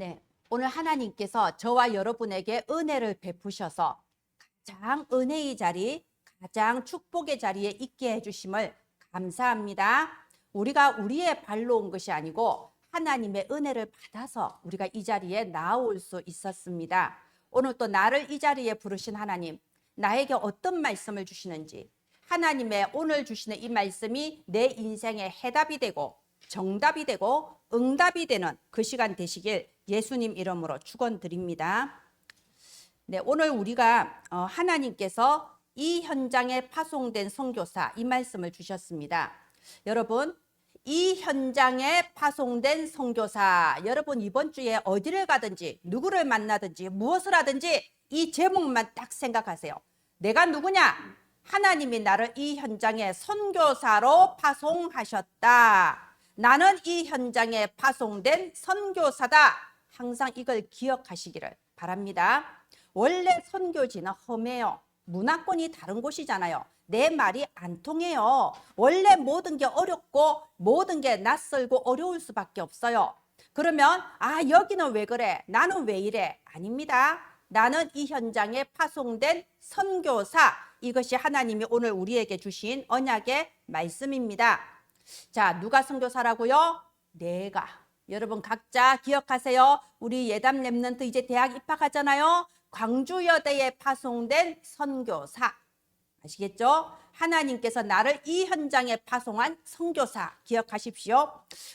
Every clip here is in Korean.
네, 오늘 하나님께서 저와 여러분에게 은혜를 베푸셔서 가장 은혜의 자리, 가장 축복의 자리에 있게 해주심을 감사합니다. 우리가 우리의 발로 온 것이 아니고 하나님의 은혜를 받아서 우리가 이 자리에 나올 수 있었습니다. 오늘 또 나를 이 자리에 부르신 하나님, 나에게 어떤 말씀을 주시는지, 하나님의 오늘 주시는 이 말씀이 내 인생의 해답이 되고 정답이 되고 응답이 되는 그 시간 되시길 예수님 이름으로 축원드립니다. 네, 오늘 우리가 하나님께서 이 현장에 파송된 선교사 이 말씀을 주셨습니다. 여러분, 이 현장에 파송된 선교사, 여러분 이번 주에 어디를 가든지 누구를 만나든지 무엇을 하든지 이 제목만 딱 생각하세요. 내가 누구냐? 하나님이 나를 이 현장에 선교사로 파송하셨다. 나는 이 현장에 파송된 선교사다. 항상 이걸 기억하시기를 바랍니다. 원래 선교지는 험해요. 문화권이 다른 곳이잖아요. 내 말이 안 통해요. 원래 모든 게 어렵고 모든 게 낯설고 어려울 수밖에 없어요. 그러면 여기는 왜 그래? 나는 왜 이래? 아닙니다. 나는 이 현장에 파송된 선교사. 이것이 하나님이 오늘 우리에게 주신 언약의 말씀입니다. 자, 누가 선교사라고요? 내가. 여러분 각자 기억하세요. 우리 예담 랩런트 이제 대학 입학하잖아요. 광주여대에 파송된 선교사. 아시겠죠? 하나님께서 나를 이 현장에 파송한 선교사 기억하십시오.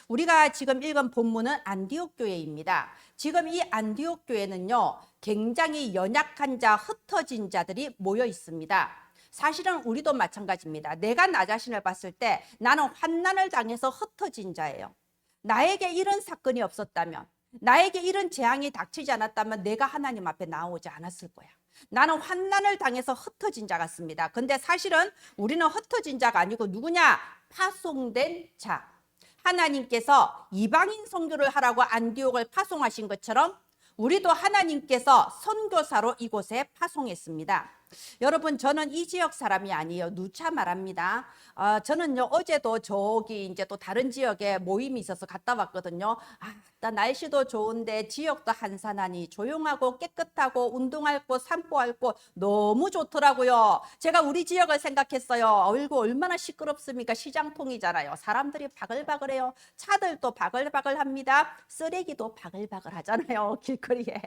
우리가 지금 읽은 본문은 안디옥 교회입니다. 지금 이 안디옥 교회는요, 굉장히 연약한 자, 흩어진 자들이 모여 있습니다. 사실은 우리도 마찬가지입니다. 내가 나 자신을 봤을 때 나는 환난을 당해서 흩어진 자예요. 나에게 이런 사건이 없었다면, 나에게 이런 재앙이 닥치지 않았다면 내가 하나님 앞에 나오지 않았을 거야. 나는 환난을 당해서 흩어진 자 같습니다. 근데 사실은 우리는 흩어진 자가 아니고 누구냐? 파송된 자. 하나님께서 이방인 선교를 하라고 안디옥을 파송하신 것처럼 우리도 하나님께서 선교사로 이곳에 파송했습니다. 여러분, 저는 이 지역 사람이 아니에요. 누차 말합니다. 저는요, 어제도 저기 이제 또 다른 지역에 모임이 있어서 갔다 왔거든요. 날씨도 좋은데 지역도 한산하니 조용하고 깨끗하고 운동할 곳, 산보할 곳 너무 좋더라고요. 제가 우리 지역을 생각했어요. 어이구, 얼마나 시끄럽습니까? 시장통이잖아요. 사람들이 바글바글해요. 차들도 바글바글합니다. 쓰레기도 바글바글 하잖아요. 길거리에.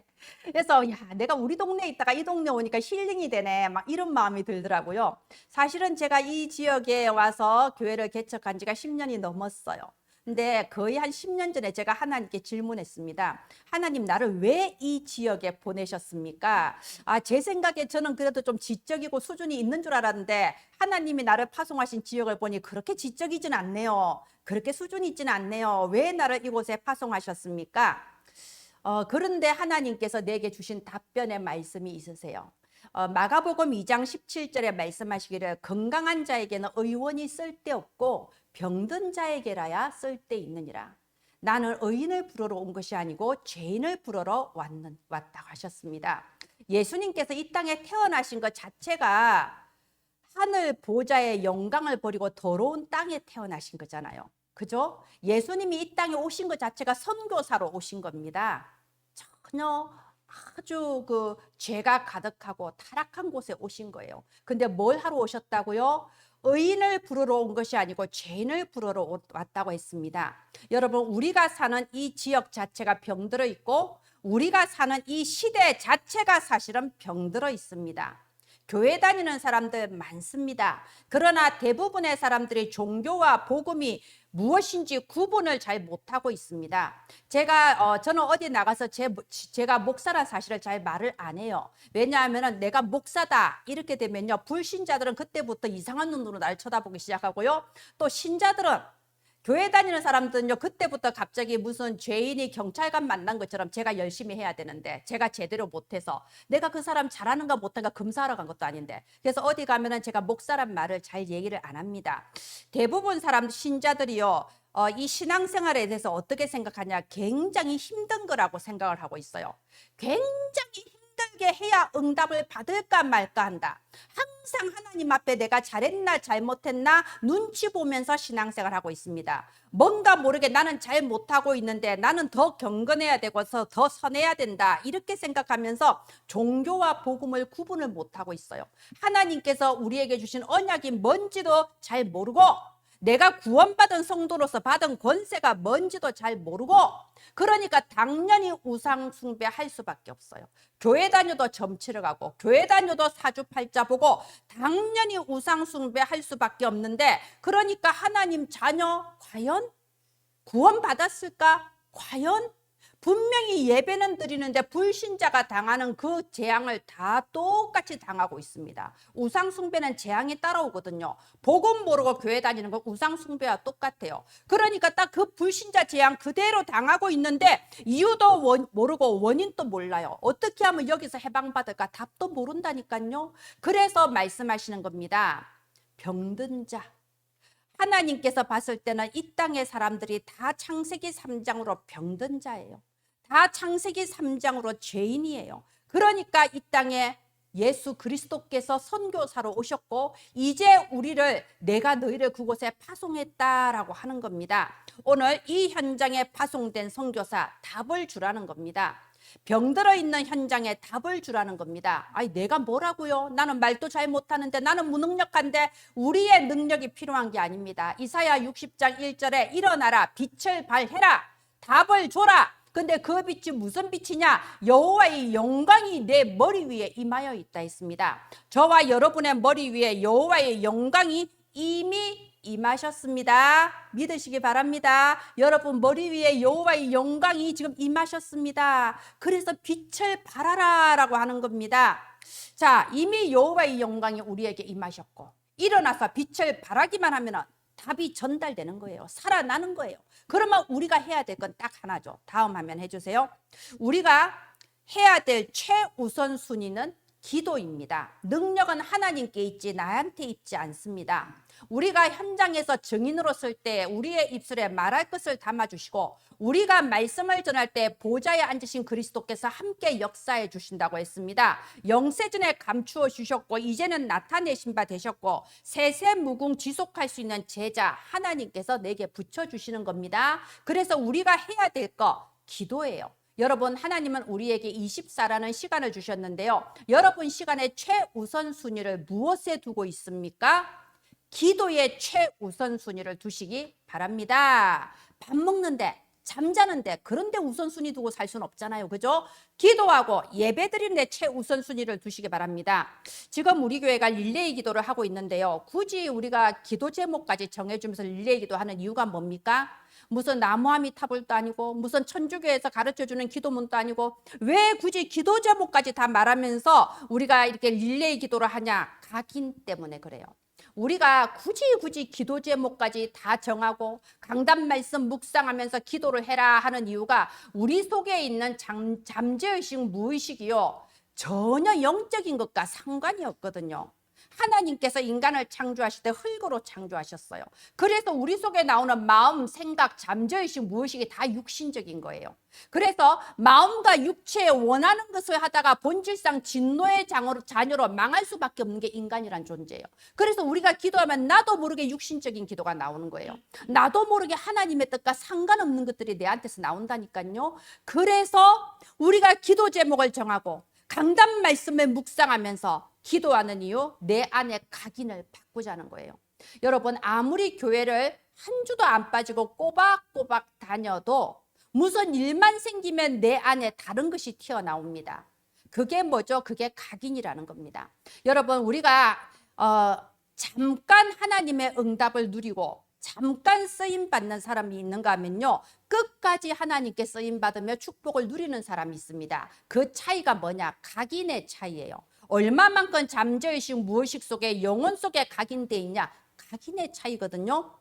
그래서 내가 우리 동네에 있다가 이 동네 오니까 힐링이 되네. 막 이런 마음이 들더라고요. 사실은 제가 이 지역에 와서 교회를 개척한 지가 10년이 넘었어요. 근데 거의 한 10년 전에 제가 하나님께 질문했습니다. 하나님, 나를 왜 이 지역에 보내셨습니까? 제 생각에 저는 그래도 좀 지적이고 수준이 있는 줄 알았는데 하나님이 나를 파송하신 지역을 보니 그렇게 지적이진 않네요. 그렇게 수준이 있지는 않네요. 왜 나를 이곳에 파송하셨습니까? 그런데 하나님께서 내게 주신 답변의 말씀이 있으세요. 마가복음 2장 17절에 말씀하시기를 건강한 자에게는 의원이 쓸데없고 병든 자에게라야 쓸데있느니라. 나는 의인을 부르러 온 것이 아니고 죄인을 부르러 왔다고 하셨습니다. 예수님께서 이 땅에 태어나신 것 자체가 하늘 보좌의 영광을 버리고 더러운 땅에 태어나신 거잖아요. 그죠? 예수님이 이 땅에 오신 것 자체가 선교사로 오신 겁니다. 전혀 아주 죄가 가득하고 타락한 곳에 오신 거예요. 근데 뭘 하러 오셨다고요? 의인을 부르러 온 것이 아니고 죄인을 부르러 왔다고 했습니다. 여러분, 우리가 사는 이 지역 자체가 병들어 있고 우리가 사는 이 시대 자체가 사실은 병들어 있습니다. 교회 다니는 사람들 많습니다. 그러나 대부분의 사람들이 종교와 복음이 무엇인지 구분을 잘 못하고 있습니다. 저는 어디 나가서 제가 목사란 사실을 잘 말을 안 해요. 왜냐하면 내가 목사다 이렇게 되면요, 불신자들은 그때부터 이상한 눈으로 날 쳐다보기 시작하고요. 또 신자들은, 교회 다니는 사람들은요, 그때부터 갑자기 무슨 죄인이 경찰관 만난 것처럼 제가 열심히 해야 되는데 제가 제대로 못해서 내가 그 사람 잘하는가 못한가 검사하러 간 것도 아닌데, 그래서 어디 가면은 제가 목사란 말을 잘 얘기를 안 합니다. 대부분 신자들이요, 이 신앙생활에 대해서 어떻게 생각하냐, 굉장히 힘든 거라고 생각을 하고 있어요. 굉장히 힘들게 어떻게 해야 응답을 받을까 말까 한다. 항상 하나님 앞에 내가 잘했나 잘못했나 눈치 보면서 신앙생활을 하고 있습니다. 뭔가 모르게 나는 잘 못하고 있는데 나는 더 경건해야 되고 더 선해야 된다, 이렇게 생각하면서 종교와 복음을 구분을 못하고 있어요. 하나님께서 우리에게 주신 언약이 뭔지도 잘 모르고, 내가 구원받은 성도로서 받은 권세가 뭔지도 잘 모르고, 그러니까 당연히 우상 숭배할 수밖에 없어요. 교회 다녀도 점치러 가고 교회 다녀도 사주팔자 보고 당연히 우상 숭배할 수밖에 없는데, 그러니까 하나님 자녀 과연 구원받았을까? 과연? 분명히 예배는 드리는데 불신자가 당하는 그 재앙을 다 똑같이 당하고 있습니다. 우상 숭배는 재앙이 따라오거든요. 복음 모르고 교회 다니는 거 우상 숭배와 똑같아요. 그러니까 딱 그 불신자 재앙 그대로 당하고 있는데 이유도 모르고 원인도 몰라요. 어떻게 하면 여기서 해방받을까? 답도 모른다니까요. 그래서 말씀하시는 겁니다. 병든 자. 하나님께서 봤을 때는 이 땅의 사람들이 다 창세기 3장으로 병든 자예요. 다 창세기 3장으로 죄인이에요. 그러니까 이 땅에 예수 그리스도께서 선교사로 오셨고 이제 우리를 내가 너희를 그곳에 파송했다라고 하는 겁니다. 오늘 이 현장에 파송된 선교사 답을 주라는 겁니다. 병들어 있는 현장에 답을 주라는 겁니다. 아니 내가 뭐라고요? 나는 말도 잘 못하는데, 나는 무능력한데. 우리의 능력이 필요한 게 아닙니다. 이사야 60장 1절에 일어나라 빛을 발해라 답을 줘라. 근데 그 빛이 무슨 빛이냐? 여호와의 영광이 내 머리 위에 임하여 있다 했습니다. 저와 여러분의 머리 위에 여호와의 영광이 이미 임하셨습니다. 믿으시기 바랍니다. 여러분 머리 위에 여호와의 영광이 지금 임하셨습니다. 그래서 빛을 발하라 라고 하는 겁니다. 자, 이미 여호와의 영광이 우리에게 임하셨고 일어나서 빛을 발하기만 하면 답이 전달되는 거예요. 살아나는 거예요. 그러면 우리가 해야 될 건 딱 하나죠. 다음 화면 해주세요. 우리가 해야 될 최우선 순위는 기도입니다. 능력은 하나님께 있지 나한테 있지 않습니다. 우리가 현장에서 증인으로 쓸 때 우리의 입술에 말할 것을 담아주시고, 우리가 말씀을 전할 때 보좌에 앉으신 그리스도께서 함께 역사해 주신다고 했습니다. 영세전에 감추어 주셨고 이제는 나타내신 바 되셨고 세세무궁 지속할 수 있는 제자 하나님께서 내게 붙여주시는 겁니다. 그래서 우리가 해야 될 거 기도예요. 여러분 하나님은 우리에게 24라는 시간을 주셨는데요. 여러분 시간의 최우선 순위를 무엇에 두고 있습니까? 기도의 최우선 순위를 두시기 바랍니다. 밥 먹는데 잠자는데 그런데 우선순위 두고 살 수는 없잖아요. 그죠? 기도하고 예배드리는데 최우선순위를 두시기 바랍니다. 지금 우리 교회가 릴레이 기도를 하고 있는데요. 굳이 우리가 기도 제목까지 정해주면서 릴레이 기도하는 이유가 뭡니까? 무슨 나무아미타불도 아니고 무슨 천주교에서 가르쳐주는 기도문도 아니고 왜 굳이 기도 제목까지 다 말하면서 우리가 이렇게 릴레이 기도를 하냐? 각인 때문에 그래요. 우리가 굳이 기도 제목까지 다 정하고 강단 말씀 묵상하면서 기도를 해라 하는 이유가 우리 속에 있는 잠재의식 무의식이요 전혀 영적인 것과 상관이 없거든요. 하나님께서 인간을 창조하실 때 흙으로 창조하셨어요. 그래서 우리 속에 나오는 마음, 생각, 잠재의식, 무의식이 다 육신적인 거예요. 그래서 마음과 육체에 원하는 것을 하다가 본질상 진노의 자녀로 망할 수밖에 없는 게 인간이란 존재예요. 그래서 우리가 기도하면 나도 모르게 육신적인 기도가 나오는 거예요. 나도 모르게 하나님의 뜻과 상관없는 것들이 내한테서 나온다니까요. 그래서 우리가 기도 제목을 정하고 강단 말씀을 묵상하면서 기도하는 이유, 내 안에 각인을 바꾸자는 거예요. 여러분 아무리 교회를 한 주도 안 빠지고 꼬박꼬박 다녀도 무슨 일만 생기면 내 안에 다른 것이 튀어나옵니다. 그게 뭐죠? 그게 각인이라는 겁니다. 여러분 우리가 잠깐 하나님의 응답을 누리고 잠깐 쓰임받는 사람이 있는가 하면요, 끝까지 하나님께 쓰임받으며 축복을 누리는 사람이 있습니다. 그 차이가 뭐냐? 각인의 차이예요. 얼마만큼 잠재의식 무의식 속에 영혼 속에 각인되어 있냐? 각인의 차이거든요.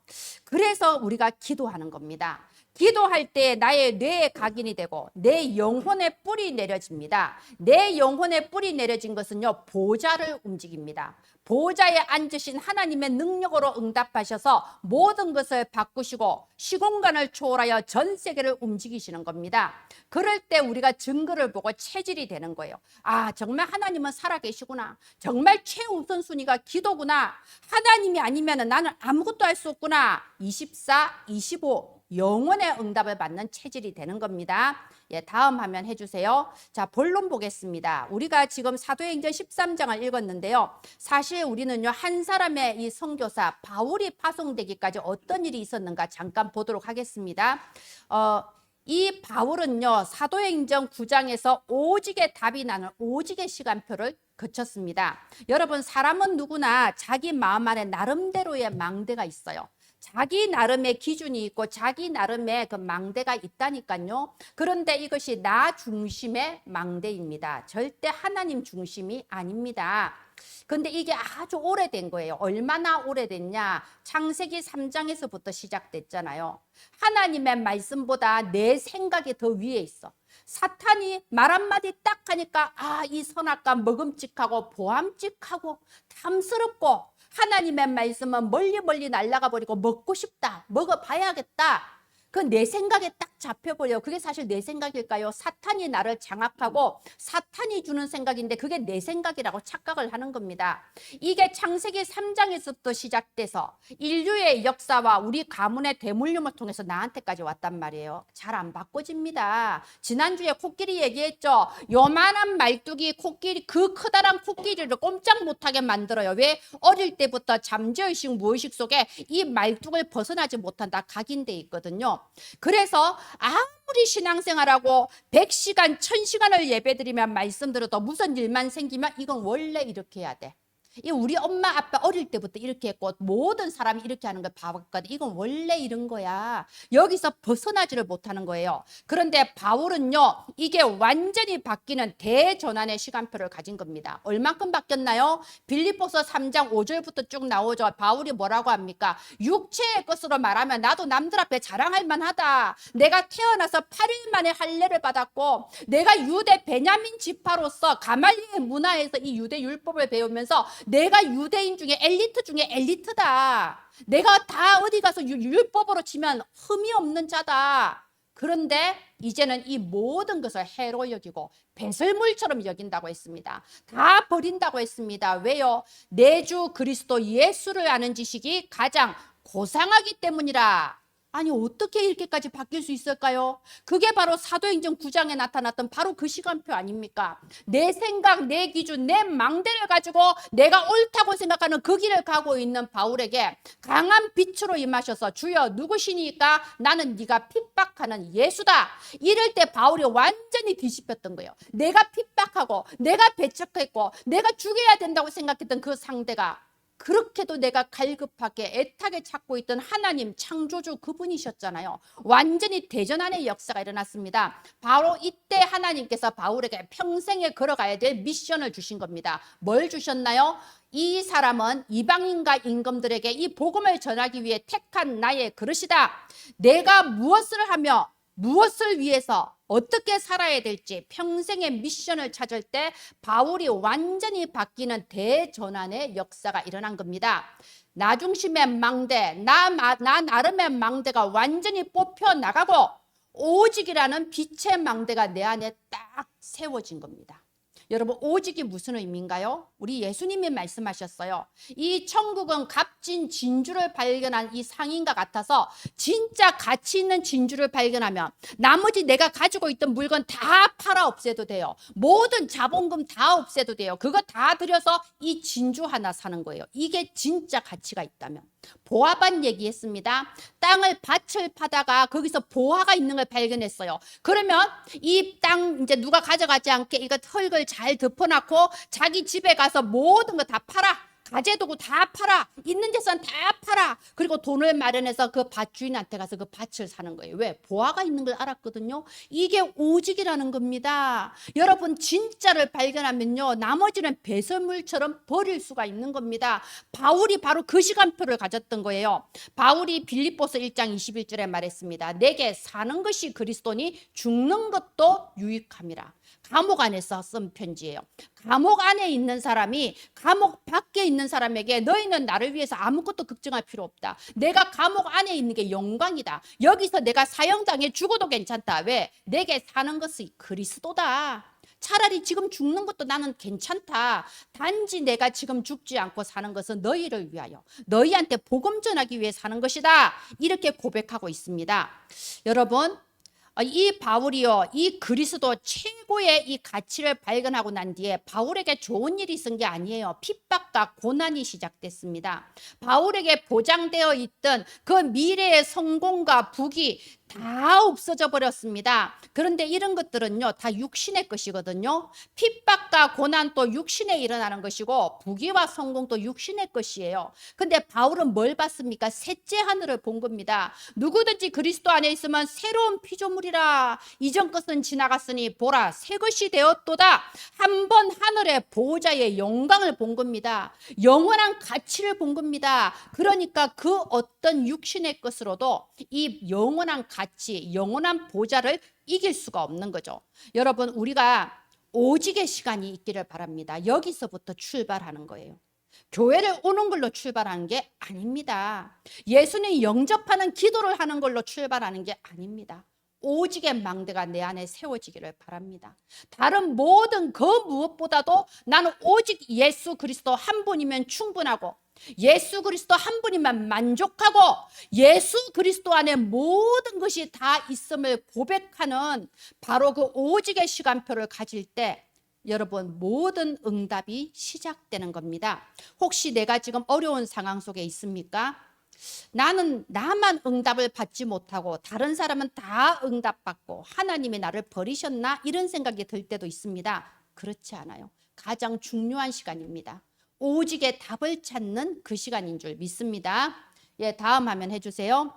그래서 우리가 기도하는 겁니다. 기도할 때 나의 뇌에 각인이 되고 내 영혼의 뿔이 내려집니다. 내 영혼의 뿔이 내려진 것은요 보좌를 움직입니다. 보좌에 앉으신 하나님의 능력으로 응답하셔서 모든 것을 바꾸시고 시공간을 초월하여 전 세계를 움직이시는 겁니다. 그럴 때 우리가 증거를 보고 체질이 되는 거예요. 아, 정말 하나님은 살아계시구나. 정말 최우선순위가 기도구나. 하나님이 아니면 나는 아무것도 할 수 없구나. 24, 25 영혼의 응답을 받는 체질이 되는 겁니다. 예, 다음 화면 해주세요. 자, 본론 보겠습니다. 우리가 지금 사도행전 13장을 읽었는데요. 사실 우리는요, 한 사람의 이 선교사 바울이 파송되기까지 어떤 일이 있었는가 잠깐 보도록 하겠습니다. 이 바울은요, 사도행전 9장에서 오직의 답이 나는 오직의 시간표를 거쳤습니다. 여러분, 사람은 누구나 자기 마음 안에 나름대로의 망대가 있어요. 자기 나름의 기준이 있고 자기 나름의 그 망대가 있다니까요. 그런데 이것이 나 중심의 망대입니다. 절대 하나님 중심이 아닙니다. 근데 이게 아주 오래된 거예요. 얼마나 오래됐냐? 창세기 3장에서부터 시작됐잖아요. 하나님의 말씀보다 내 생각이 더 위에 있어. 사탄이 말 한마디 딱 하니까 이 선악과 먹음직하고 보암직하고 탐스럽고 하나님의 말씀은 멀리 날아가 버리고 먹고 싶다. 먹어봐야겠다. 그 내 생각에 딱 잡혀버려요. 그게 사실 내 생각일까요? 사탄이 나를 장악하고 사탄이 주는 생각인데 그게 내 생각이라고 착각을 하는 겁니다. 이게 창세기 3장에서부터 시작돼서 인류의 역사와 우리 가문의 대물림을 통해서 나한테까지 왔단 말이에요. 잘 안 바꿔집니다. 지난주에 코끼리 얘기했죠. 요만한 말뚝이 코끼리, 그 커다란 코끼리를 꼼짝 못하게 만들어요. 왜? 어릴 때부터 잠재의식 무의식 속에 이 말뚝을 벗어나지 못한다 각인돼 있거든요. 그래서 아무리 신앙생활하고 100시간, 1000시간을 예배드리면 말씀드려도 무슨 일만 생기면 이건 원래 이렇게 해야 돼. 이 우리 엄마 아빠 어릴 때부터 이렇게 했고 모든 사람이 이렇게 하는 걸 봐봤거든. 이건 원래 이런 거야. 여기서 벗어나지를 못하는 거예요. 그런데 바울은요, 이게 완전히 바뀌는 대전환의 시간표를 가진 겁니다. 얼만큼 바뀌었나요? 빌립보서 3장 5절부터 쭉 나오죠. 바울이 뭐라고 합니까? 육체의 것으로 말하면 나도 남들 앞에 자랑할 만하다. 내가 태어나서 8일 만에 할례를 받았고 내가 유대 베냐민 지파로서 가말리엘 문화에서 이 유대 율법을 배우면서 내가 유대인 중에 엘리트 중에 엘리트다. 내가 다 어디 가서 율법으로 치면 흠이 없는 자다. 그런데 이제는 이 모든 것을 해로 여기고 배설물처럼 여긴다고 했습니다. 다 버린다고 했습니다. 왜요? 내 주 그리스도 예수를 아는 지식이 가장 고상하기 때문이라. 아니 어떻게 이렇게까지 바뀔 수 있을까요? 그게 바로 사도행전 9장에 나타났던 바로 그 시간표 아닙니까? 내 생각, 내 기준, 내 망대를 가지고 내가 옳다고 생각하는 그 길을 가고 있는 바울에게 강한 빛으로 임하셔서 주여 누구시니까? 나는 네가 핍박하는 예수다. 이럴 때 바울이 완전히 뒤집혔던 거예요. 내가 핍박하고 내가 배척했고 내가 죽여야 된다고 생각했던 그 상대가 그렇게도 내가 갈급하게 애타게 찾고 있던 하나님 창조주 그분이셨잖아요. 완전히 대전환의 역사가 일어났습니다. 바로 이때 하나님께서 바울에게 평생에 걸어가야 될 미션을 주신 겁니다. 뭘 주셨나요? 이 사람은 이방인과 임금들에게 이 복음을 전하기 위해 택한 나의 그릇이다. 내가 무엇을 하며 무엇을 위해서 어떻게 살아야 될지 평생의 미션을 찾을 때 바울이 완전히 바뀌는 대전환의 역사가 일어난 겁니다. 나 중심의 망대, 나 나름의 망대가 완전히 뽑혀 나가고 오직이라는 빛의 망대가 내 안에 딱 세워진 겁니다. 여러분 오직이 무슨 의미인가요? 우리 예수님이 말씀하셨어요. 이 천국은 값진 진주를 발견한 이 상인과 같아서 진짜 가치 있는 진주를 발견하면 나머지 내가 가지고 있던 물건 다 팔아 없애도 돼요. 모든 자본금 다 없애도 돼요. 그거 다 들여서 이 진주 하나 사는 거예요. 이게 진짜 가치가 있다면. 보화밭 얘기했습니다. 땅을 밭을 파다가 거기서 보화가 있는 걸 발견했어요. 그러면 이 땅 이제 누가 가져가지 않게 이거 흙을 잘 덮어놓고 자기 집에 가서 모든 거 다 팔아. 가재도구 다 팔아. 있는 재산 다 팔아. 그리고 돈을 마련해서 그 밭 주인한테 가서 그 밭을 사는 거예요. 왜? 보화가 있는 걸 알았거든요. 이게 오직이라는 겁니다. 여러분 진짜를 발견하면요. 나머지는 배설물처럼 버릴 수가 있는 겁니다. 바울이 바로 그 시간표를 가졌던 거예요. 바울이 빌립보서 1장 21절에 말했습니다. 내게 사는 것이 그리스도니 죽는 것도 유익함이라. 감옥 안에서 쓴 편지예요. 감옥 안에 있는 사람이 감옥 밖에 있는 사람에게 너희는 나를 위해서 아무것도 걱정할 필요 없다. 내가 감옥 안에 있는 게 영광이다. 여기서 내가 사형당해 죽어도 괜찮다. 왜? 내게 사는 것이 그리스도다. 차라리 지금 죽는 것도 나는 괜찮다. 단지 내가 지금 죽지 않고 사는 것은 너희를 위하여, 너희한테 복음 전하기 위해 사는 것이다. 이렇게 고백하고 있습니다. 여러분, 이 바울이요, 이 그리스도 최고의 이 가치를 발견하고 난 뒤에 바울에게 좋은 일이 있은 게 아니에요. 핍박과 고난이 시작됐습니다. 바울에게 보장되어 있던 그 미래의 성공과 부귀 다 없어져 버렸습니다. 그런데 이런 것들은요, 다 육신의 것이거든요. 핍박과 고난 또 육신에 일어나는 것이고, 부귀와 성공도 육신의 것이에요. 근데 바울은 뭘 봤습니까? 셋째 하늘을 본 겁니다. 누구든지 그리스도 안에 있으면 새로운 피조물이라. 이전 것은 지나갔으니 보라, 새 것이 되었도다. 한 번 하늘의 보호자의 영광을 본 겁니다. 영원한 가치를 본 겁니다. 그러니까 그 어떤 육신의 것으로도 이 영원한 가치, 영원한 보좌를 이길 수가 없는 거죠. 여러분, 우리가 오직의 시간이 있기를 바랍니다. 여기서부터 출발하는 거예요. 교회를 오는 걸로 출발하는 게 아닙니다. 예수님 영접하는 기도를 하는 걸로 출발하는 게 아닙니다. 오직의 망대가 내 안에 세워지기를 바랍니다. 다른 모든 그 무엇보다도 나는 오직 예수 그리스도 한 분이면 충분하고, 예수 그리스도 한 분이면 만족하고, 예수 그리스도 안에 모든 것이 다 있음을 고백하는 바로 그 오직의 시간표를 가질 때 여러분, 모든 응답이 시작되는 겁니다. 혹시 내가 지금 어려운 상황 속에 있습니까? 나만 응답을 받지 못하고 다른 사람은 다 응답받고 하나님이 나를 버리셨나? 이런 생각이 들 때도 있습니다. 그렇지 않아요. 가장 중요한 시간입니다. 오직의 답을 찾는 그 시간인 줄 믿습니다. 예, 다음 화면 해주세요.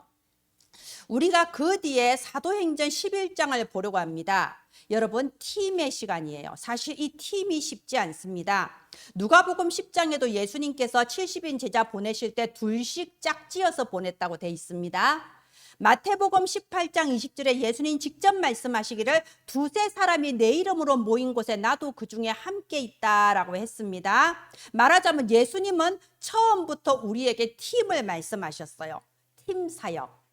우리가 그 뒤에 사도행전 11장을 보려고 합니다. 여러분, 팀의 시간이에요. 사실 이 팀이 쉽지 않습니다. 누가복음 10장에도 예수님께서 70인 제자 보내실 때 둘씩 짝지어서 보냈다고 돼 있습니다. 마태복음 18장 20절에 예수님 직접 말씀하시기를 두세 사람이 내 이름으로 모인 곳에 나도 그 중에 함께 있다라고 했습니다. 말하자면 예수님은 처음부터 우리에게 팀을 말씀하셨어요. 팀 사역.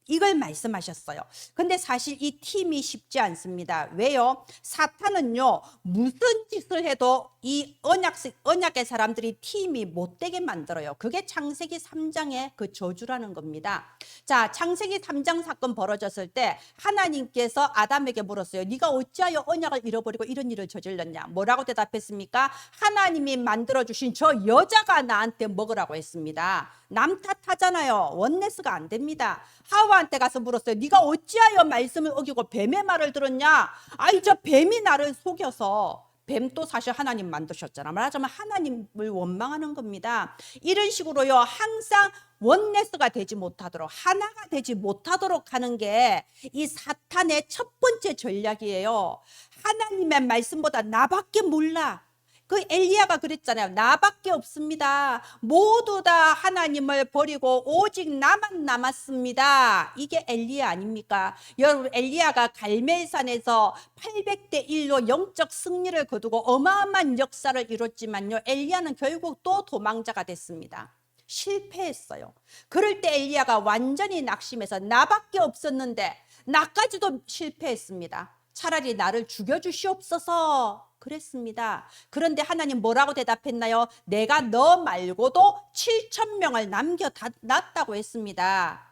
이걸 말씀하셨어요. 근데 사실 이 팀이 쉽지 않습니다. 왜요? 사탄은요, 무슨 짓을 해도 이 언약의 사람들이 팀이 못되게 만들어요. 그게 창세기 3장의 그 저주라는 겁니다. 자, 창세기 3장 사건 벌어졌을 때 하나님께서 아담에게 물었어요. 네가 어찌하여 언약을 잃어버리고 이런 일을 저질렀냐? 뭐라고 대답했습니까? 하나님이 만들어주신 저 여자가 나한테 먹으라고 했습니다. 남 탓하잖아요. 원네스가 안 됩니다. 하와한테 가서 물었어요. 네가 어찌하여 말씀을 어기고 뱀의 말을 들었냐? 아이, 저 뱀이 나를 속여서. 뱀도 사실 하나님 만드셨잖아. 말하자면 하나님을 원망하는 겁니다. 이런 식으로요, 항상 원네스가 되지 못하도록, 하나가 되지 못하도록 하는 게 이 사탄의 첫 번째 전략이에요. 하나님의 말씀보다 나밖에 몰라. 그 엘리야가 그랬잖아요. 나밖에 없습니다. 모두 다 하나님을 버리고 오직 나만 남았습니다. 이게 엘리야 아닙니까? 여러분, 엘리야가 갈멜산에서 800대 1로 영적 승리를 거두고 어마어마한 역사를 이뤘지만요, 엘리야는 결국 또 도망자가 됐습니다. 실패했어요. 그럴 때 엘리야가 완전히 낙심해서 나밖에 없었는데 나까지도 실패했습니다. 차라리 나를 죽여주시옵소서 그랬습니다. 그런데 하나님 뭐라고 대답했나요? 내가 너 말고도 7,000명을 남겨놨다고 했습니다.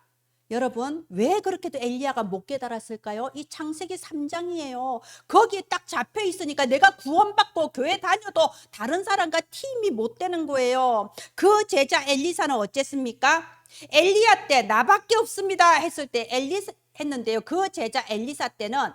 여러분, 왜 그렇게도 엘리야가 못 깨달았을까요? 이 창세기 3장이에요. 거기에 딱 잡혀 있으니까 내가 구원받고 교회 다녀도 다른 사람과 팀이 못 되는 거예요. 그 제자 엘리사는 어쨌습니까? 엘리야 때 나밖에 없습니다 했을 때 했는데요. 그 제자 엘리사 때는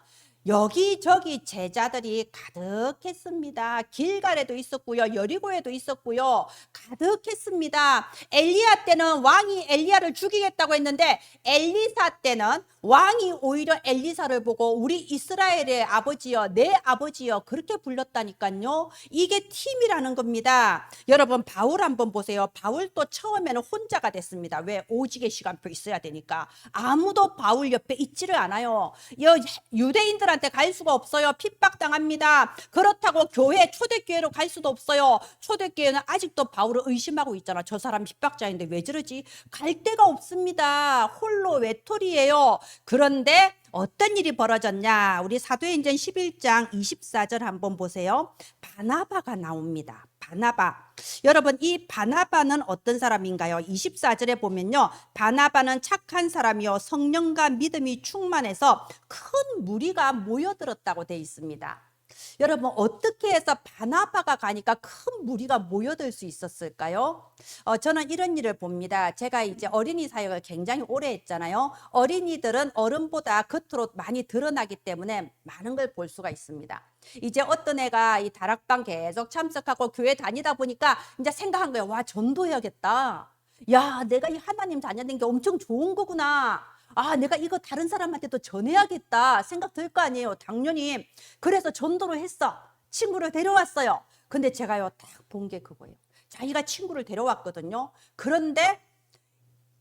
여기저기 제자들이 가득했습니다. 길갈에도 있었고요, 여리고에도 있었고요, 가득했습니다. 엘리야 때는 왕이 엘리야를 죽이겠다고 했는데 엘리사 때는 왕이 오히려 엘리사를 보고 우리 이스라엘의 아버지여, 내 아버지여 그렇게 불렀다니까요. 이게 팀이라는 겁니다. 여러분 바울 한번 보세요. 바울도 처음에는 혼자가 됐습니다. 왜? 오직의 시간표 있어야 되니까. 아무도 바울 옆에 있지를 않아요. 유대인들한테 갈 수가 없어요. 핍박당합니다. 그렇다고 교회, 초대교회로 갈 수도 없어요. 초대교회는 아직도 바울을 의심하고 있잖아. 저 사람 핍박자인데 왜 저러지? 갈 데가 없습니다. 홀로 외톨이에요. 그런데 어떤 일이 벌어졌냐? 우리 사도행전 11장 24절 한번 보세요. 바나바가 나옵니다. 바나바. 여러분 이 바나바는 어떤 사람인가요? 24절에 보면요. 바나바는 착한 사람이요 성령과 믿음이 충만해서 큰 무리가 모여들었다고 되어 있습니다. 여러분 어떻게 해서 바나바가 가니까 큰 무리가 모여들 수 있었을까요? 저는 이런 일을 봅니다. 제가 이제 어린이 사역을 굉장히 오래 했잖아요. 어린이들은 어른보다 겉으로 많이 드러나기 때문에 많은 걸 볼 수가 있습니다. 이제 어떤 애가 이 다락방 계속 참석하고 교회 다니다 보니까 이제 생각한 거예요. 와, 전도해야겠다. 야, 내가 이 하나님 자녀된 게 엄청 좋은 거구나. 아, 내가 이거 다른 사람한테도 전해야겠다 생각 들 거 아니에요. 당연히. 그래서 전도를 했어. 친구를 데려왔어요. 근데 제가요, 딱 본 게 그거예요. 자기가 친구를 데려왔거든요. 그런데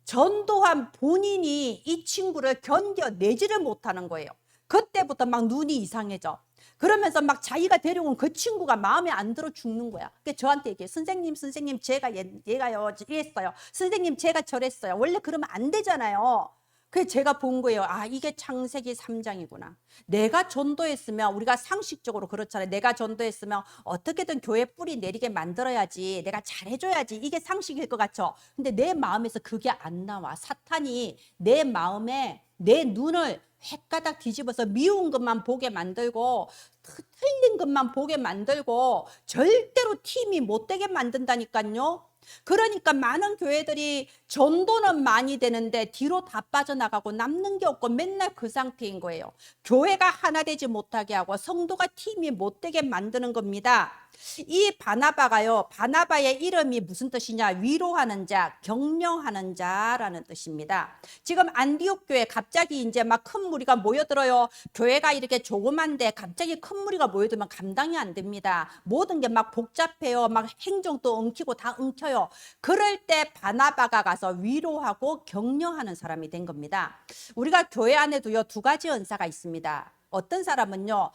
전도한 본인이 이 친구를 견뎌내지를 못하는 거예요. 그때부터 막 눈이 이상해져. 그러면서 막 자기가 데려온 그 친구가 마음에 안 들어 죽는 거야. 그래서 저한테 얘기해. 선생님, 제가 얘가요, 이랬어요. 선생님, 제가 저랬어요. 원래 그러면 안 되잖아요. 그래서 제가 본 거예요. 아, 이게 창세기 3장이구나. 내가 전도했으면, 우리가 상식적으로 그렇잖아요. 내가 전도했으면 어떻게든 교회 뿌리 내리게 만들어야지. 내가 잘해줘야지. 이게 상식일 것 같죠. 근데 내 마음에서 그게 안 나와. 사탄이 내 마음에 내 눈을 헷가닥 뒤집어서 미운 것만 보게 만들고 틀린 것만 보게 만들고 절대로 팀이 못 되게 만든다니까요. 그러니까 많은 교회들이 전도는 많이 되는데 뒤로 다 빠져나가고 남는 게 없고 맨날 그 상태인 거예요. 교회가 하나 되지 못하게 하고 성도가 팀이 못 되게 만드는 겁니다. 이 바나바가요, 바나바의 이름이 무슨 뜻이냐? 위로하는 자, 격려하는 자라는 뜻입니다. 지금 안디옥 교회 갑자기 이제 막 큰 무리가 모여들어요. 교회가 이렇게 조그만데 갑자기 큰 무리가 모여들면 감당이 안 됩니다. 모든 게 막 복잡해요. 막 행정도 엉키고 다 엉켜요. 그럴 때 바나바가 가서 위로하고 격려하는 사람이 된 겁니다. 우리가 교회 안에도요, 두 가지 은사가 있습니다. 어떤 사람은요,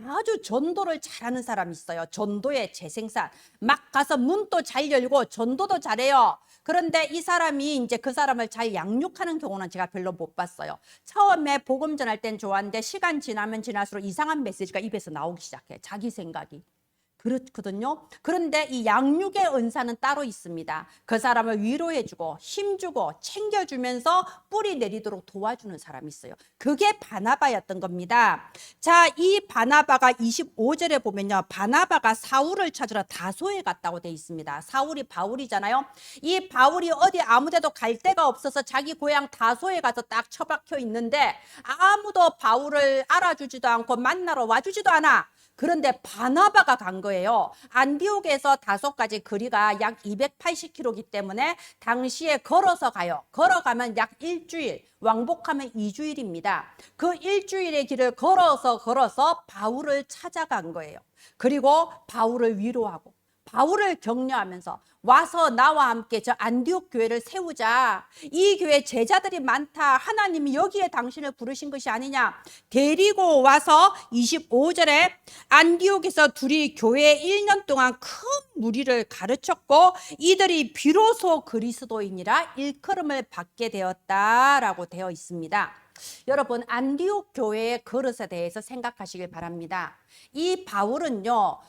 아주 전도를 잘하는 사람이 있어요. 전도의 재생산. 막 가서 문도 잘 열고 전도도 잘해요. 그런데 이 사람이 이제 그 사람을 잘 양육하는 경우는 제가 별로 못 봤어요. 처음에 복음 전할 땐 좋았는데 시간 지나면 지날수록 이상한 메시지가 입에서 나오기 시작해. 자기 생각이. 그렇거든요. 그런데 이 양육의 은사는 따로 있습니다. 그 사람을 위로해주고 힘주고 챙겨주면서 뿌리 내리도록 도와주는 사람이 있어요. 그게 바나바였던 겁니다. 자, 이 바나바가 25절에 보면요, 바나바가 사울을 찾으러 다소에 갔다고 돼 있습니다. 사울이 바울이잖아요. 이 바울이 어디 아무데도 갈 데가 없어서 자기 고향 다소에 가서 딱 처박혀 있는데 아무도 바울을 알아주지도 않고 만나러 와주지도 않아. 그런데 바나바가 간 거예요. 안디옥에서 다소까지 거리가 약 280km이기 때문에 당시에 걸어서 가요. 걸어가면 약 일주일, 왕복하면 2주일입니다. 그 일주일의 길을 걸어서 바울을 찾아간 거예요. 그리고 바울을 위로하고 바울을 격려하면서 와서 나와 함께 저 안디옥 교회를 세우자. 이 교회 제자들이 많다. 하나님이 여기에 당신을 부르신 것이 아니냐. 데리고 와서 25절에 안디옥에서 둘이 교회 1년 동안 큰 무리를 가르쳤고 이들이 비로소 그리스도인이라 일컬음을 받게 되었다라고 되어 있습니다. 여러분, 안디옥 교회의 그릇에 대해서 생각하시길 바랍니다. 이 바울은요,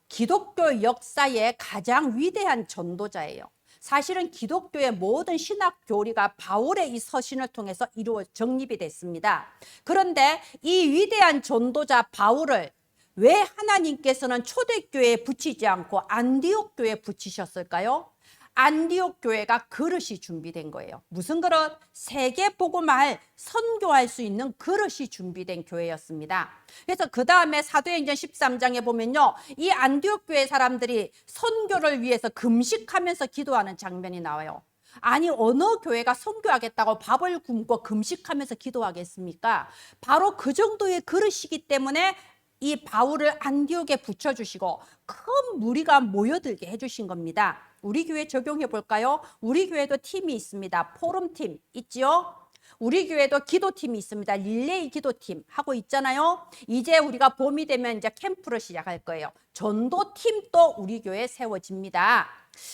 기독교 역사의 가장 위대한 전도자예요. 사실은 기독교의 모든 신학 교리가 바울의 이 서신을 통해서 정립이 됐습니다. 그런데 이 위대한 전도자 바울을 왜 하나님께서는 초대교회에 붙이지 않고 안디옥 교회에 붙이셨을까요? 안디옥 교회가 그릇이 준비된 거예요. 무슨 그릇? 세계 복음을 선교할 수 있는 그릇이 준비된 교회였습니다. 그래서 그 다음에 사도행전 13장에 보면요, 이 안디옥 교회 사람들이 선교를 위해서 금식하면서 기도하는 장면이 나와요. 아니 어느 교회가 선교하겠다고 밥을 굶고 금식하면서 기도하겠습니까? 바로 그 정도의 그릇이기 때문에 이 바울을 안디옥에 붙여주시고 큰 무리가 모여들게 해주신 겁니다. 우리 교회 적용해 볼까요? 우리 교회도 팀이 있습니다. 포럼팀 있지요? 우리 교회도 기도팀이 있습니다. 릴레이 기도팀 하고 있잖아요. 이제 우리가 봄이 되면 이제 캠프를 시작할 거예요. 전도팀도 우리 교회에 세워집니다.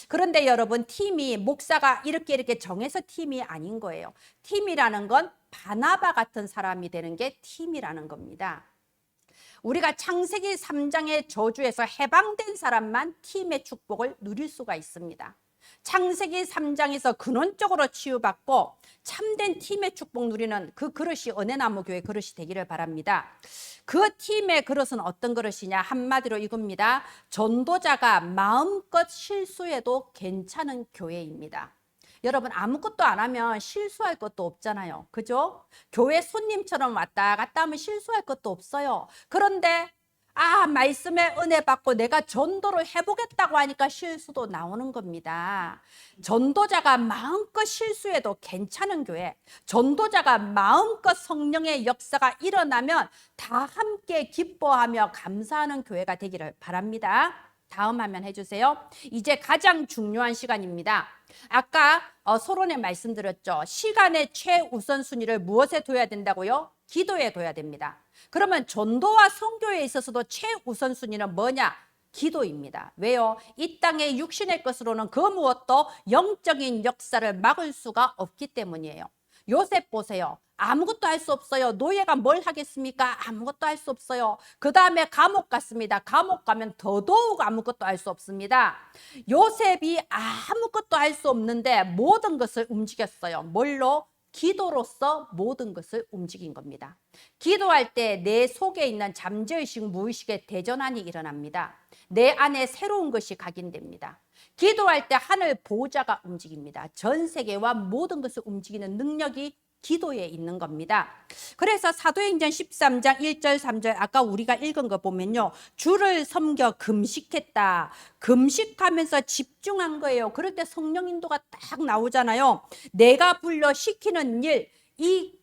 그런데 여러분, 팀이 목사가 이렇게 정해서 팀이 아닌 거예요. 팀이라는 건 바나바 같은 사람이 되는 게 팀이라는 겁니다. 우리가 창세기 3장의 저주에서 해방된 사람만 팀의 축복을 누릴 수가 있습니다. 창세기 3장에서 근원적으로 치유받고 참된 팀의 축복 누리는 그 그릇이 은혜나무 교회 그릇이 되기를 바랍니다. 그 팀의 그릇은 어떤 그릇이냐? 한마디로 이겁니다. 전도자가 마음껏 실수해도 괜찮은 교회입니다. 여러분, 아무것도 안 하면 실수할 것도 없잖아요. 그죠? 교회 손님처럼 왔다 갔다 하면 실수할 것도 없어요. 그런데 말씀에 은혜 받고 내가 전도를 해보겠다고 하니까 실수도 나오는 겁니다. 전도자가 마음껏 실수해도 괜찮은 교회, 전도자가 마음껏 성령의 역사가 일어나면 다 함께 기뻐하며 감사하는 교회가 되기를 바랍니다. 다음 화면 해주세요. 이제 가장 중요한 시간입니다. 아까 서론에 말씀드렸죠. 시간의 최우선순위를 무엇에 둬야 된다고요? 기도에 둬야 됩니다. 그러면 전도와 선교에 있어서도 최우선순위는 뭐냐? 기도입니다. 왜요? 이 땅의 육신의 것으로는 그 무엇도 영적인 역사를 막을 수가 없기 때문이에요. 요셉 보세요. 아무것도 할 수 없어요. 노예가 뭘 하겠습니까? 아무것도 할 수 없어요. 그 다음에 감옥 갔습니다. 감옥 가면 더더욱 아무것도 할 수 없습니다. 요셉이 아무것도 할 수 없는데 모든 것을 움직였어요. 뭘로? 기도로서 모든 것을 움직인 겁니다. 기도할 때 내 속에 있는 잠재의식, 무의식의 대전환이 일어납니다. 내 안에 새로운 것이 각인됩니다. 기도할 때 하늘 보호자가 움직입니다. 전 세계와 모든 것을 움직이는 능력이 기도에 있는 겁니다. 그래서 사도행전 13장 1절 3절 아까 우리가 읽은 거 보면요. 주를 섬겨 금식했다. 금식하면서 집중한 거예요. 그럴 때 성령 인도가 딱 나오잖아요. 내가 불러 시키는 일, 이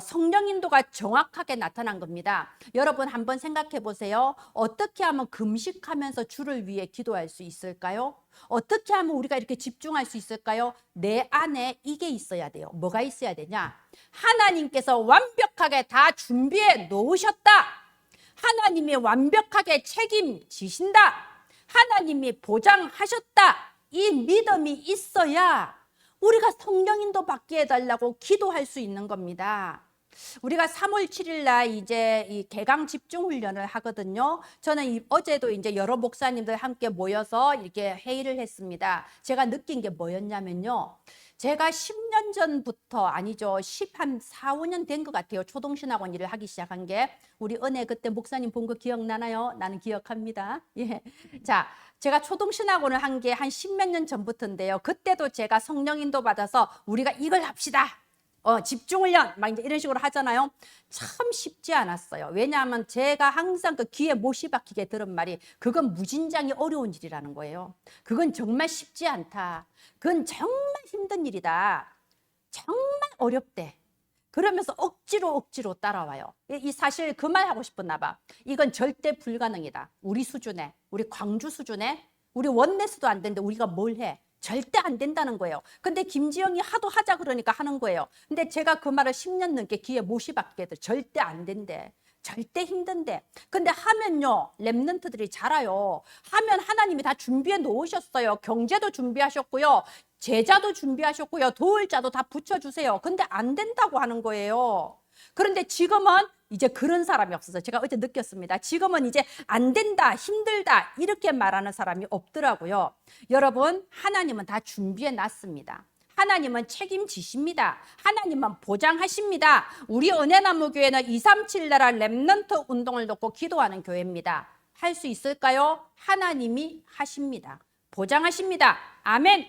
성령 인도가 정확하게 나타난 겁니다. 여러분 한번 생각해 보세요. 어떻게 하면 금식하면서 주를 위해 기도할 수 있을까요? 어떻게 하면 우리가 이렇게 집중할 수 있을까요? 내 안에 이게 있어야 돼요. 뭐가 있어야 되냐? 하나님께서 완벽하게 다 준비해 놓으셨다. 하나님이 완벽하게 책임지신다. 하나님이 보장하셨다. 이 믿음이 있어야 우리가 성령 인도 받게 해달라고 기도할 수 있는 겁니다. 우리가 3월 7일 날 이제 이 개강 집중 훈련을 하거든요. 저는 어제도 이제 여러 목사님들 함께 모여서 이렇게 회의를 했습니다. 제가 느낀 게 뭐였냐면요. 제가 10년 전부터 아니죠. 4, 5년 된 것 같아요. 초동신학원 일을 하기 시작한 게. 우리 은혜 그때 목사님 본 거 기억나나요? 나는 기억합니다. 예. 자, 제가 초동신학원을 한 게 한 10몇 년 전부터인데요. 그때도 제가 성령 인도 받아서 우리가 이걸 합시다. 집중훈련 막 이제 이런 식으로 하잖아요. 참 쉽지 않았어요. 왜냐하면 제가 항상 그 귀에 못이 박히게 들은 말이 그건 무진장이 어려운 일이라는 거예요. 그건 정말 쉽지 않다. 그건 정말 힘든 일이다. 정말 어렵대. 그러면서 억지로 따라와요. 이 사실 그 말 하고 싶었나 봐. 이건 절대 불가능이다. 우리 수준에, 우리 광주 수준에, 우리 원내스도 안 되는데 우리가 뭘 해? 절대 안 된다는 거예요. 근데 김지영이 하도 하자 그러니까 하는 거예요. 근데 제가 그 말을 10년 넘게 귀에 못이 박게 돼. 절대 안 된대. 절대 힘든데. 근데 하면요. 랩런트들이 자라요. 하면 하나님이 다 준비해 놓으셨어요. 경제도 준비하셨고요. 제자도 준비하셨고요. 도울 자도 다 붙여주세요. 근데 안 된다고 하는 거예요. 그런데 지금은 이제 그런 사람이 없어서 제가 어제 느꼈습니다. 지금은 이제 안 된다, 힘들다 이렇게 말하는 사람이 없더라고요. 여러분, 하나님은 다 준비해 놨습니다. 하나님은 책임지십니다. 하나님은 보장하십니다. 우리 은혜나무 교회는 237 나라 렘넌트 운동을 놓고 기도하는 교회입니다. 할 수 있을까요? 하나님이 하십니다. 보장하십니다. 아멘.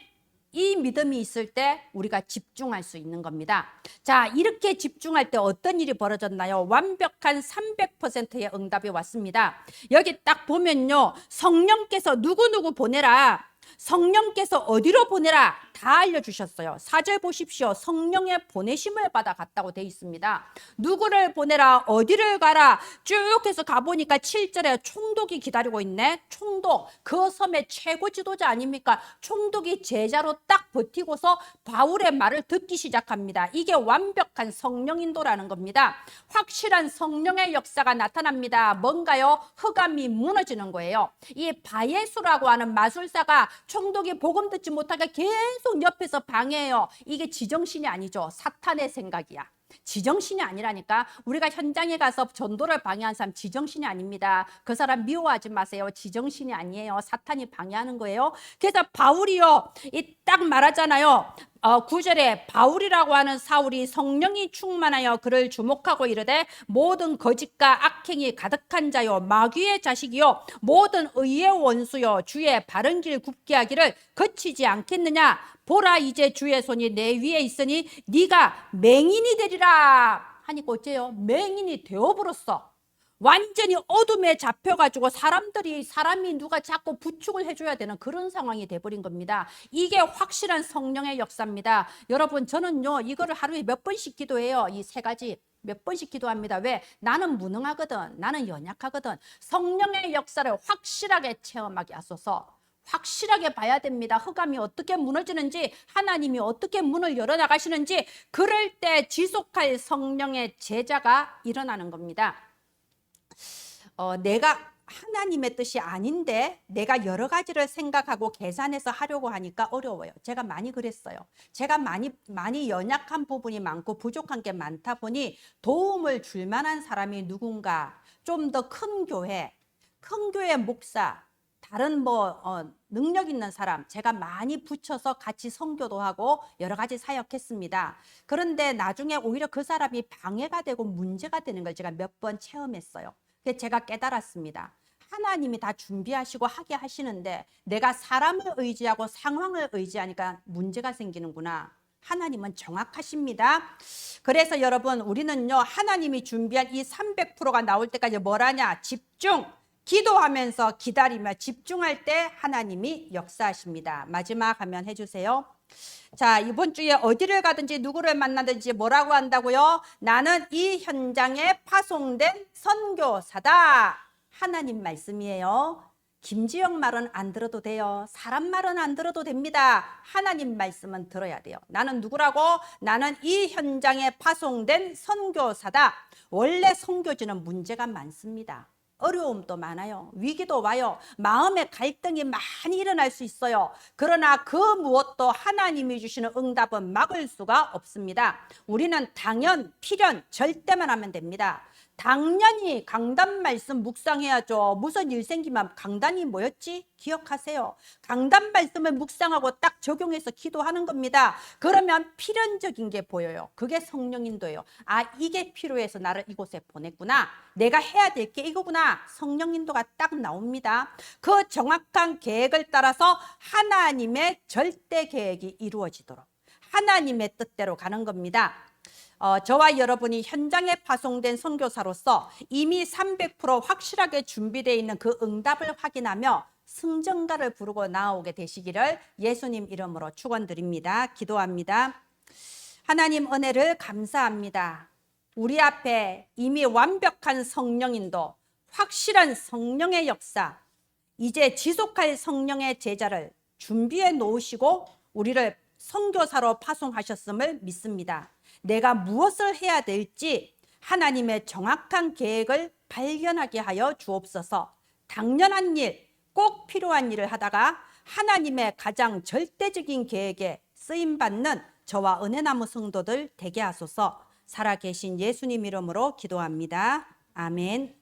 이 믿음이 있을 때 우리가 집중할 수 있는 겁니다. 자, 이렇게 집중할 때 어떤 일이 벌어졌나요? 완벽한 300%의 응답이 왔습니다. 여기 딱 보면요. 성령께서 누구누구 보내라. 성령께서 어디로 보내라 다 알려주셨어요. 4절 보십시오. 성령의 보내심을 받아 갔다고 돼 있습니다. 누구를 보내라, 어디를 가라 쭉 해서 가보니까 7절에 총독이 기다리고 있네. 총독, 그 섬의 최고 지도자 아닙니까? 총독이 제자로 딱 버티고서 바울의 말을 듣기 시작합니다. 이게 완벽한 성령 인도라는 겁니다. 확실한 성령의 역사가 나타납니다. 뭔가요? 흑암이 무너지는 거예요. 이 바예수라고 하는 마술사가 총독이 복음 듣지 못하게 계속 옆에서 방해해요. 이게 지정신이 아니죠. 사탄의 생각이야. 지정신이 아니라니까. 우리가 현장에 가서 전도를 방해한 사람 지정신이 아닙니다. 그 사람 미워하지 마세요. 지정신이 아니에요. 사탄이 방해하는 거예요. 그래서 바울이요, 이 딱 말하잖아요. 9절에 바울이라고 하는 사울이 성령이 충만하여 그를 주목하고 이르되 모든 거짓과 악행이 가득한 자요 마귀의 자식이요 모든 의의 원수요 주의 바른 길 굽게 하기를 거치지 않겠느냐. 보라, 이제 주의 손이 내 위에 있으니 네가 맹인이 되리라 하니까 어째요? 맹인이 되어버렸어. 완전히 어둠에 잡혀가지고 사람이 누가 자꾸 부축을 해줘야 되는 그런 상황이 돼버린 겁니다. 이게 확실한 성령의 역사입니다. 여러분, 저는요 이거를 하루에 몇 번씩 기도해요. 이 세 가지 몇 번씩 기도합니다. 왜? 나는 무능하거든. 나는 연약하거든. 성령의 역사를 확실하게 체험하게 하소서. 확실하게 봐야 됩니다. 흑암이 어떻게 무너지는지, 하나님이 어떻게 문을 열어나가시는지, 그럴 때 지속할 성령의 제자가 일어나는 겁니다. 내가 하나님의 뜻이 아닌데 내가 여러 가지를 생각하고 계산해서 하려고 하니까 어려워요. 제가 많이 그랬어요. 제가 많이 연약한 부분이 많고 부족한 게 많다 보니 도움을 줄 만한 사람이 누군가, 좀 더 큰 교회 목사, 다른 능력 있는 사람 제가 많이 붙여서 같이 선교도 하고 여러 가지 사역했습니다. 그런데 나중에 오히려 그 사람이 방해가 되고 문제가 되는 걸 제가 몇 번 체험했어요. 그래서 제가 깨달았습니다. 하나님이 다 준비하시고 하게 하시는데 내가 사람을 의지하고 상황을 의지하니까 문제가 생기는구나. 하나님은 정확하십니다. 그래서 여러분, 우리는요 하나님이 준비한 이 300%가 나올 때까지 뭘 하냐? 집중! 기도하면서 기다리며 집중할 때 하나님이 역사하십니다. 마지막 화면 해주세요. 자, 이번 주에 어디를 가든지 누구를 만나든지 뭐라고 한다고요? 나는 이 현장에 파송된 선교사다. 하나님 말씀이에요. 김지영 말은 안 들어도 돼요. 사람 말은 안 들어도 됩니다. 하나님 말씀은 들어야 돼요. 나는 누구라고? 나는 이 현장에 파송된 선교사다. 원래 선교지는 문제가 많습니다. 어려움도 많아요. 위기도 와요. 마음의 갈등이 많이 일어날 수 있어요. 그러나 그 무엇도 하나님이 주시는 응답은 막을 수가 없습니다. 우리는 당연, 필연, 절대만 하면 됩니다. 당연히 강단 말씀 묵상해야죠. 무슨 일 생기면 강단이 뭐였지? 기억하세요. 강단 말씀을 묵상하고 딱 적용해서 기도하는 겁니다. 그러면 필연적인 게 보여요. 그게 성령 인도예요. 아, 이게 필요해서 나를 이곳에 보냈구나. 내가 해야 될 게 이거구나. 성령 인도가 딱 나옵니다. 그 정확한 계획을 따라서 하나님의 절대 계획이 이루어지도록 하나님의 뜻대로 가는 겁니다. 저와 여러분이 현장에 파송된 선교사로서 이미 300% 확실하게 준비되어 있는 그 응답을 확인하며 승전가를 부르고 나오게 되시기를 예수님 이름으로 축원드립니다. 기도합니다. 하나님 은혜를 감사합니다. 우리 앞에 이미 완벽한 성령인도, 확실한 성령의 역사, 이제 지속할 성령의 제자를 준비해 놓으시고 우리를 선교사로 파송하셨음을 믿습니다. 내가 무엇을 해야 될지 하나님의 정확한 계획을 발견하게 하여 주옵소서. 당연한 일, 꼭 필요한 일을 하다가 하나님의 가장 절대적인 계획에 쓰임받는 저와 은혜나무 성도들 되게 하소서. 살아계신 예수님 이름으로 기도합니다. 아멘.